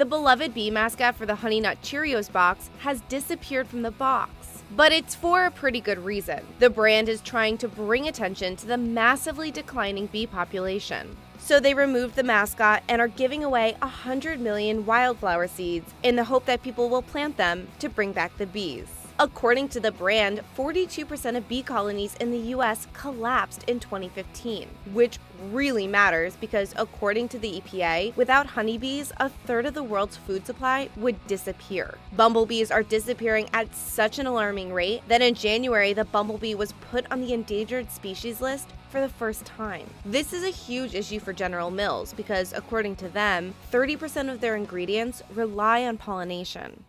The beloved bee mascot for the Honey Nut Cheerios box has disappeared from the box. But it's for a pretty good reason. The brand is trying to bring attention to the massively declining bee population. So they removed the mascot and are giving away 100 million wildflower seeds in the hope that people will plant them to bring back the bees. According to the brand, 42% of bee colonies in the US collapsed in 2015, which really matters because according to the EPA, without honeybees, a third of the world's food supply would disappear. Bumblebees are disappearing at such an alarming rate that in January, the bumblebee was put on the endangered species list for the first time. This is a huge issue for General Mills because, according to them, 30% of their ingredients rely on pollination.